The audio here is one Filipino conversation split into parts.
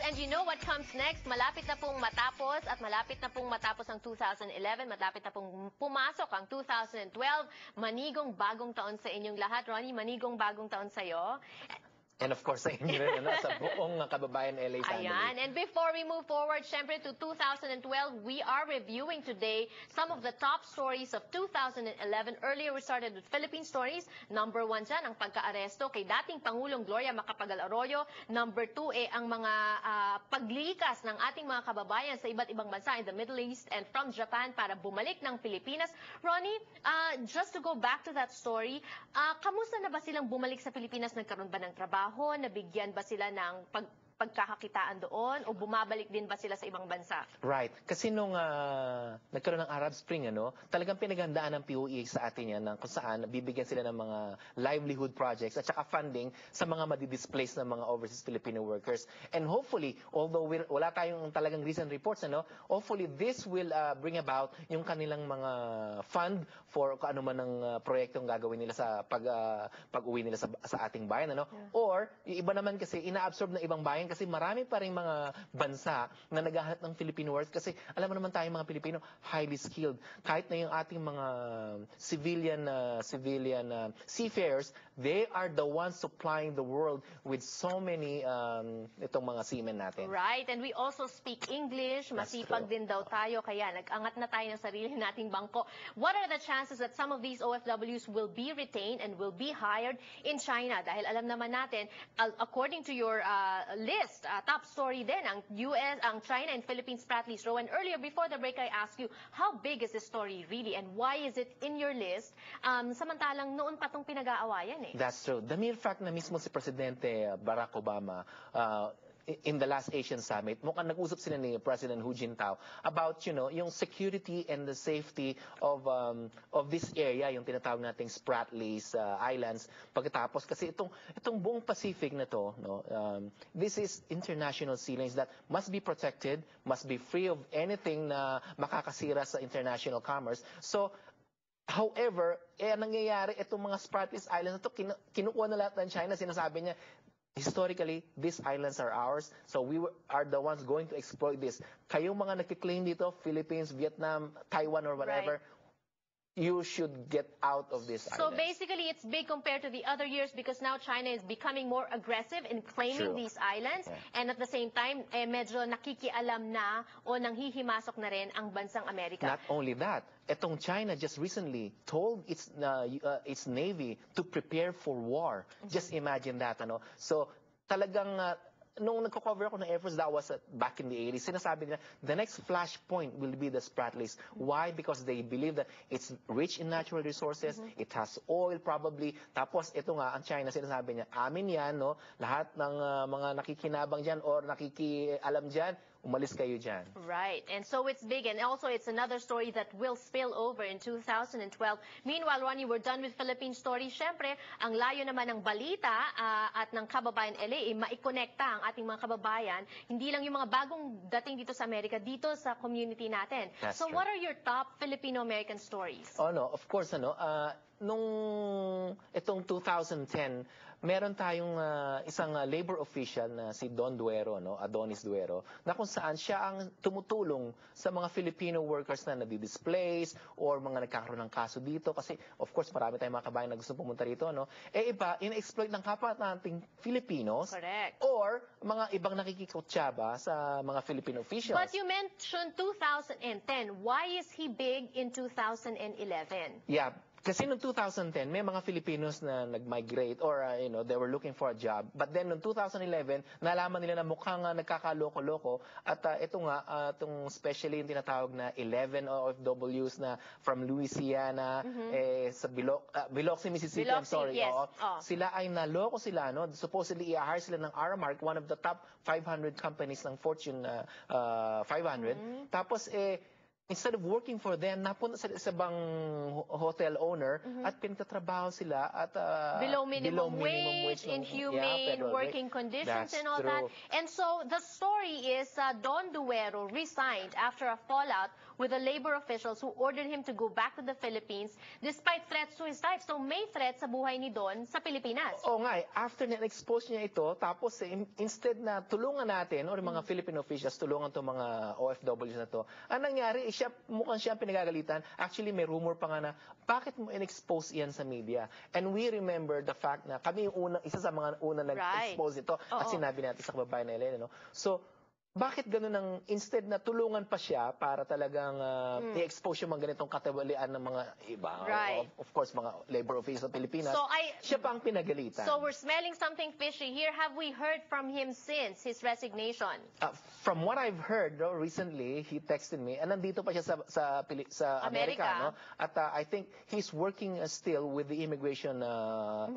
and you know what comes next? Malapit na pong matapos ang 2011, malapit na pong pumasok ang 2012. Manigong bagong taon sa inyong lahat. Ronnie, manigong bagong taon sa'yo. And of course, sa inyo rin, sa buong kababayan LA family. Ayan. And before we move forward, syempre to 2012, we are reviewing today some of the top stories of 2011. Earlier, we started with Philippine stories. Number 1 dyan, ang pagka-aresto kay dating Pangulong Gloria Macapagal Arroyo. Number 2, ang mga paglikas ng ating mga kababayan sa iba't ibang bansa in the Middle East and from Japan para bumalik ng Pilipinas. Ronnie, just to go back to that story, kamusta na ba silang bumalik sa Pilipinas? Nagkaroon ba ng trabaho? Nabigyan ba sila ng pagkakakitaan doon o bumabalik din ba sila sa ibang bansa? Right. Kasi nung nagkaroon ng Arab Spring, talagang pinaghandaan ng POE sa atin yan kung saan bibigyan sila ng mga livelihood projects at saka funding sa mga madi-displaced na mga overseas Filipino workers. And hopefully, although wala tayong talagang recent reports, hopefully this will bring about yung kanilang mga fund for kung ano man ang proyektong gagawin nila sa pag-uwi nila sa ating bayan. Yeah. Or, yung iba naman kasi ina-absorb ng ibang bayan kasi marami pa rin mga bansa na naghahanap ng Filipino workers kasi alam mo naman tayong mga Pilipino highly skilled. Kahit na yung ating mga civilian seafarers, they are the ones supplying the world with so many itong mga seamen natin. Right, and we also speak English. Masipag din daw tayo kaya nag-angat na tayo ng sarili nating bangko. What are the chances that some of these OFWs will be retained and will be hired in China? Dahil alam naman natin, according to your list, top story din, ang US, ang China and Philippines Sprat list. Rowan, earlier before the break I asked you, how big is this story really and why is it in your list? Samantalang noon pa itong pinag-aawayan That's true. The mere fact na mismo si Presidente Barack Obama in the last Asian Summit, mukhang nag-usap sila ni President Hu Jintao about, yung security and the safety of this area, yung tinatawag nating Spratlys Islands. Pagkatapos, kasi itong buong Pacific na to, this is international sea lanes that must be protected, must be free of anything na makakasira sa international commerce. So, however, nangyayari itong mga Spratlys Islands na to, kinukuha na lahat ng China, sinasabi niya, historically, these islands are ours, so we are the ones going to exploit this. Kayong mga nagkiklaim dito, Philippines, Vietnam, Taiwan, or whatever, you should get out of this island. So basically, it's big compared to the other years because now China is becoming more aggressive in claiming these islands. Yeah. And at the same time, medyo nakikialam na o nanghihimasok na rin ang bansang Amerika. Not only that, etong China just recently told its Navy to prepare for war. Just imagine that, So talagang nung nagko-cover ako ng Air Force, that was back in the 80s, sinasabi nila, the next flashpoint will be the Spratlys. Why? Because they believe that it's rich in natural resources, it has oil probably, tapos ito nga, ang China, sinasabi niya, amin yan, lahat ng mga nakikinabang dyan or nakikialam dyan, umalis kayo dyan. Right. And so it's big. And also it's another story that will spill over in 2012. Meanwhile, Ronnie, we're done with Philippine stories. Siyempre, ang layo naman ng balita at ng Kababayan LA, maikonekta ang ating mga kababayan. Hindi lang yung mga bagong dating dito sa Amerika, dito sa community natin. That's so true. What are your top Filipino-American stories? Oh, no. Of course, nung itong 2010, meron tayong isang labor official na si Don Duero, Adonis Duero, na kung saan siya ang tumutulong sa mga Filipino workers na nadi-displace or mga nagkakaroon ng kaso dito kasi of course marami tayong mga kabayan na gusto pumunta rito, iba ina-exploit ng kapwa nating Filipinos. Correct. Or mga ibang nakikikutsaba sa mga Filipino officials. But you mentioned 2010. Why is he big in 2011? Yeah. Kasi noong 2010, may mga Filipinos na nag-migrate or, they were looking for a job. But then noong 2011, nalaman nila na mukhang nagkakaloko-loko. At ito nga, itong especially yung tinatawag na 11 OFWs na from Louisiana, sa Biloxi, Mississippi, Biloxi, I'm sorry. yes. Sila ay naloko sila, supposedly i-hire sila ng Aramark, one of the top 500 companies ng Fortune 500. Tapos, instead of working for them, napunta sa isang hotel owner at pinagtatrabaho sila at below minimum wage, ng- inhumane federal working rate. conditions That's and all that. true. And so the story is Don Duero resigned after a fallout with the labor officials who ordered him to go back to the Philippines despite threats to his life. So may threat sa buhay ni Don sa Pilipinas. Oo nga after na-expose niya ito, tapos instead na tulungan natin, or mga Philippine officials, tulungan itong mga OFWs na to, ang nangyari, mukhang siya ang pinagagalitan. Actually, may rumor pa nga na, bakit mo in-expose yan sa media? And we remember the fact na kami yung isa sa mga unang nag-expose ito, at sinabi natin sa kababayan na Elena, no? So, bakit ganun ang, instead na tulungan pa siya para talagang i-expose yung mga ganitong katawalian ng mga iba, Right. of course, mga labor officials sa Pilipinas, So siya pa ang pinagalitan. So we're smelling something fishy here. Have we heard from him since his resignation? From what I've heard, no, recently, he texted me, and nandito pa siya sa Amerika, no? At I think he's working still with the immigration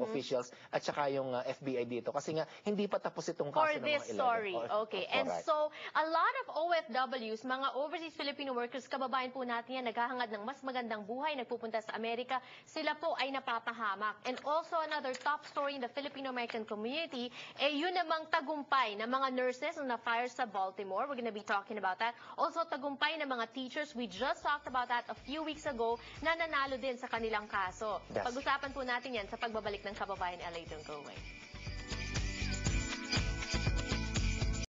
officials at saka yung FBI dito. Kasi nga, hindi pa tapos itong kaso For ng this mga illegal. story, okay. And Correct. so, a lot of OFWs, mga overseas Filipino workers, kababayan po natin yan, naghahangad ng mas magandang buhay, nagpupunta sa Amerika, sila po ay napapahamak. And also, another top story in the Filipino-American community, yun namang tagumpay ng mga nurses na na-fire sa Baltimore. We're gonna be talking about that. Also, tagumpay ng mga teachers, we just talked about that a few weeks ago, na nanalo din sa kanilang kaso. Yes. Pag-usapan po natin yan sa pagbabalik ng Kababayan LA. Don't go away.